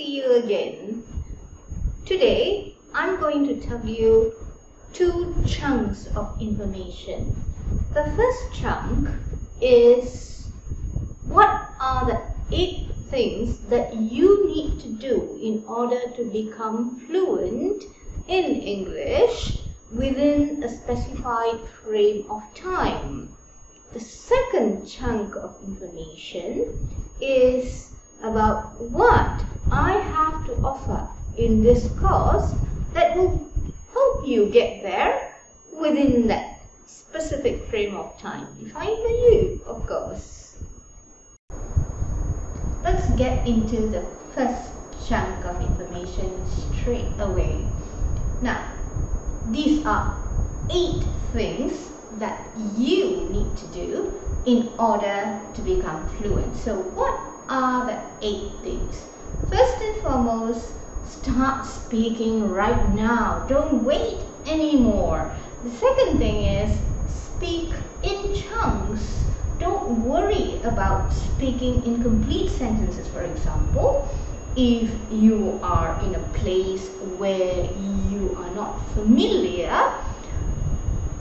see you again. Today, I'm going to tell you 2 chunks of information. The first chunk is what are the 8 things that you need to do in order to become fluent in English within a specified frame of time. The second chunk of information is about what I have to offer in this course that will help you get there within that specific frame of time defined by you, of course. Let's get into the first chunk of information straight away. Now, these are 8 things that you need to do in order to become fluent. So what are the 8 things? First and foremost, start speaking right now. Don't wait anymore. The second thing is speak in chunks. Don't worry about speaking in complete sentences, for example. If you are in a place where you are not familiar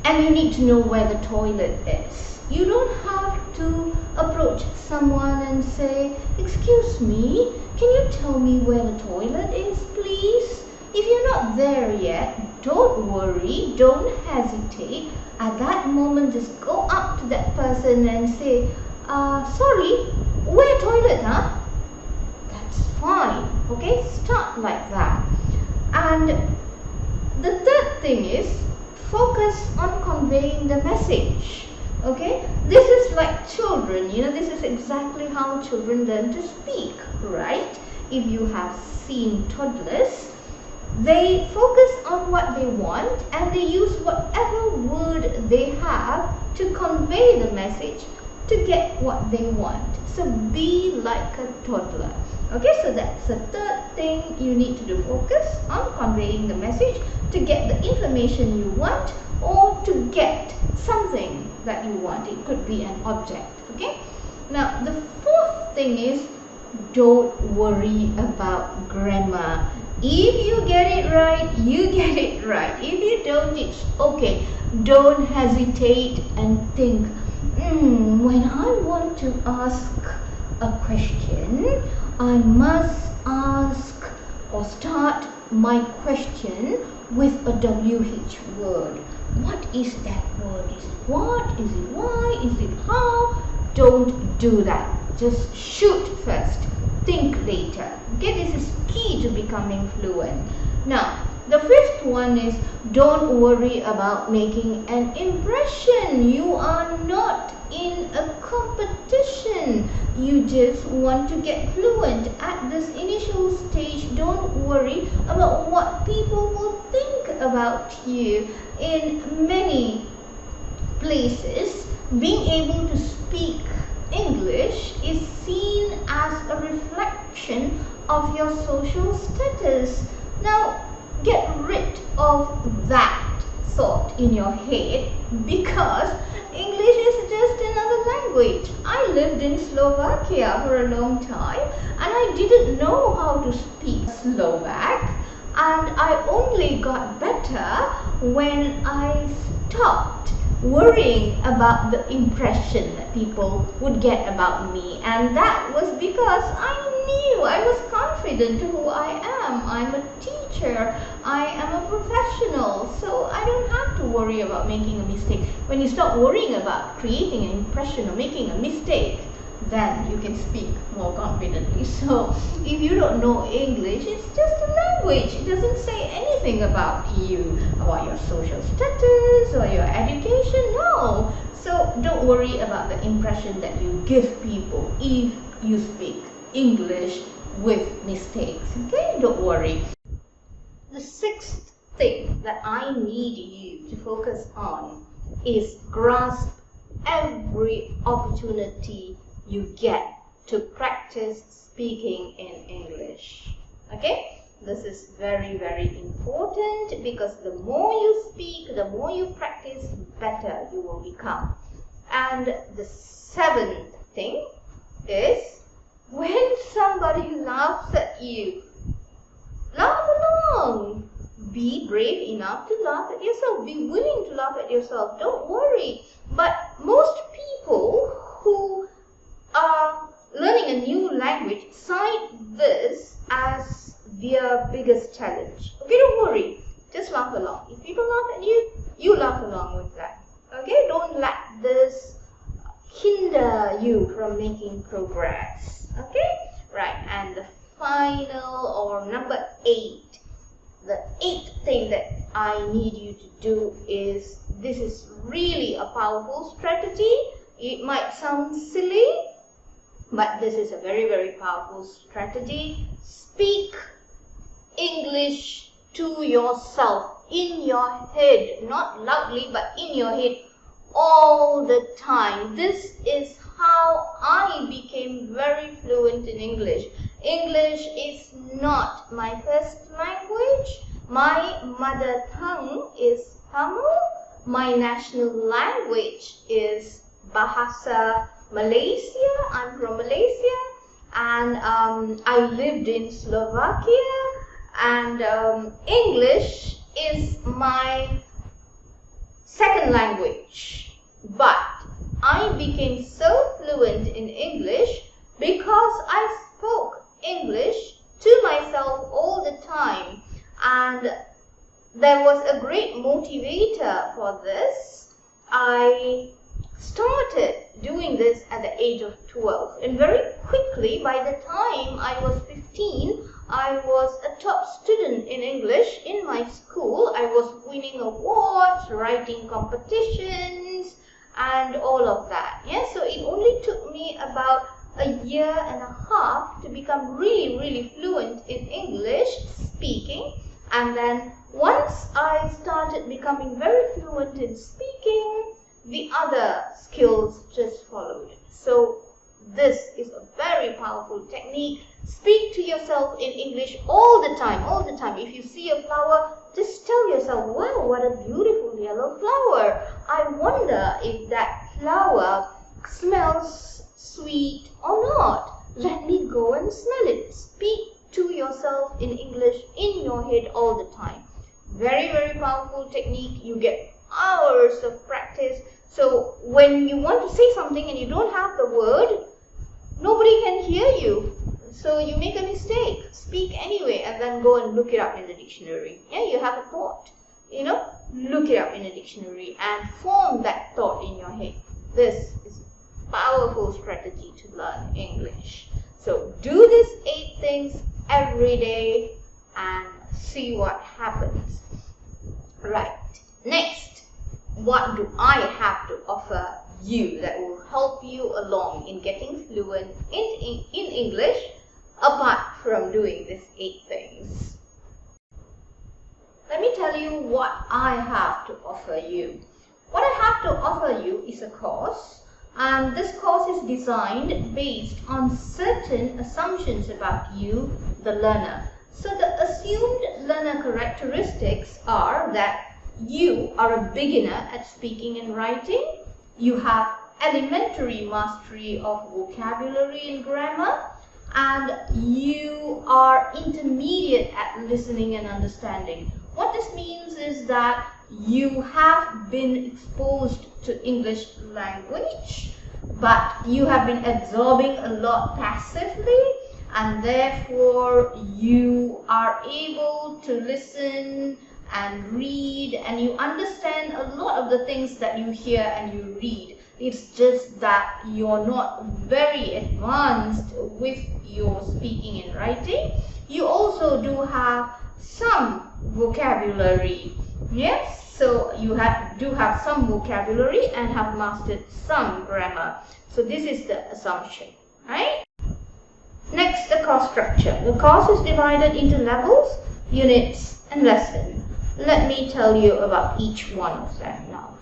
and you need to know where the toilet is, you don't have to approach someone and say, "Excuse me, can you tell me where the toilet is, please?" If you're not there yet, don't worry, don't hesitate. At that moment, just go up to that person and say, "Sorry, where toilet, huh?" That's fine, okay? Start like that. And the third thing is focus on conveying the message, okay? This is like children, this is exactly how children learn to speak, right? If you have seen toddlers, they focus on what they want and they use whatever word they have to convey the message to get what they want. So be like a toddler. Okay, so that's the third thing you need to do. Focus on conveying the message to get the information you want or to get something that you want. It could be an object. Okay, now the fourth thing is don't worry about grammar. If you get it right, you get it right. If you don't, it's okay. Don't hesitate and think, when I want to ask a question, I must ask or start my question with a WH word. What is that word? Is it what? Is it why? Is it how? Don't do that. Just shoot first. Think later. Okay, this is key to becoming fluent. Now, the fifth one is don't worry about making an impression. You are not in a competition. You just want to get fluent. At this initial stage, don't worry about what people will think about you. In many places, being able to speak English is seen as a reflection of your social status. Now, get rid of that thought in your head because English is just another language. I lived in Slovakia for a long time and I didn't know how to speak Slovak, and I only got better when I stopped worrying about the impression that people would get about me, and that was because I was confident who I am. I'm a teacher, I am a professional, so I don't have to worry about making a mistake. When you stop worrying about creating an impression or making a mistake, then you can speak more confidently. So if you don't know English, it's just a language. It doesn't say anything about you, about your social status or your education. No. So don't worry about the impression that you give people if you speak English with mistakes. Okay, don't worry. The sixth thing that I need you to focus on is grasp every opportunity you get to practice speaking in English. Okay, this is very, very important because the more you speak, the more you practice, better you will become. And the seventh thing is when somebody laughs at at you, laugh along. Be brave enough to laugh at yourself. Be willing to laugh at yourself. Don't worry. But most people who are learning a new language cite this as their biggest challenge. Okay, don't worry. Just laugh along. If people laugh at you, you laugh along with that. Okay, don't let this hinder you from making progress. Okay, right. And the final, or number 8. The 8th thing that I need you to do is, this is really a powerful strategy. It might sound silly, but this is a very, very powerful strategy. Speak English to yourself, in your head, not loudly, but in your head all the time. This is how I became very fluent in English. English is not my first language. My mother tongue is Tamil. My national language is Bahasa Malaysia. I'm from Malaysia, and I lived in Slovakia, and English is my second language. But I became so fluent in English because I spoke English to myself all the time, and there was a great motivator for this. I started doing this at the age of 12, and very quickly, by the time I was 15, I was a top student in English in my school. I was winning awards, writing competitions, and all of that. Yeah, so it only took me about a year and a half to become really, really fluent in English speaking. And then once I started becoming very fluent in speaking, the other skills just followed. So this is a very powerful technique. Speak to yourself in English all the time, all the time. If you see a flower, just tell yourself, wow, what a beautiful yellow flower. I wonder if that flower smells sweet or not. Let me go and smell it. Speak to yourself in English in your head all the time. Very, very powerful technique. You get hours of practice. So when you want to say something and you don't have the word, nobody can hear you. So you make a mistake. Speak anyway, and then go and look it up in the dictionary. Yeah, you have a thought. Look it up in a dictionary and form that thought in your head. This is a powerful strategy to learn English. So do these 8 things every day and see what happens. Right. Next, what do I have to offer you that will help you along in getting fluent in English, apart from doing these 8 things? Let me tell you what I have to offer you. What I have to offer you is a course, and this course is designed based on certain assumptions about you, the learner. So the assumed learner characteristics are that you are a beginner at speaking and writing, you have elementary mastery of vocabulary and grammar, and you are intermediate at listening and understanding. What this means is that you have been exposed to English language, but you have been absorbing a lot passively, and therefore you are able to listen and read, and you understand a lot of the things that you hear and you read. It's just that you're not very advanced with your speaking and writing. You also do have some vocabulary. Yes, so you do have some vocabulary and have mastered some grammar. So this is the assumption, right? Next, the course structure. The course is divided into levels, units, and lessons. Let me tell you about each one of them now.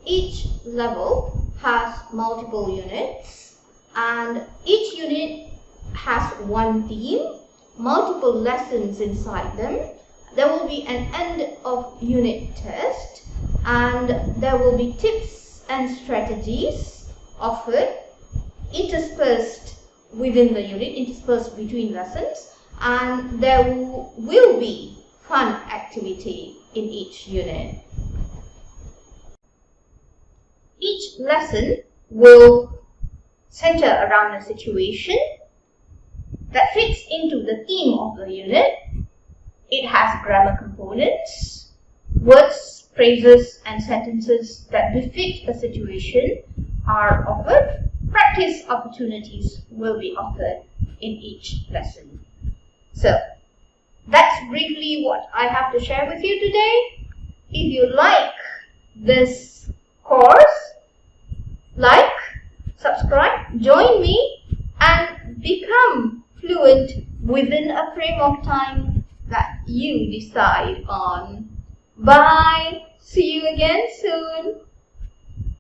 Each level has multiple units, and each unit has one theme, multiple lessons inside them. There will be an end of unit test, and there will be tips and strategies offered interspersed within the unit, interspersed between lessons, and there will be fun activity in each unit. Each lesson will center around a situation that fits into the theme of the unit. It has grammar components, words, phrases, and sentences that befit a situation are offered. Practice opportunities will be offered in each lesson. So, that's briefly what I have to share with you today. If you like this course, like, subscribe, join me, and become fluent within a frame of time that you decide on. Bye! See you again soon!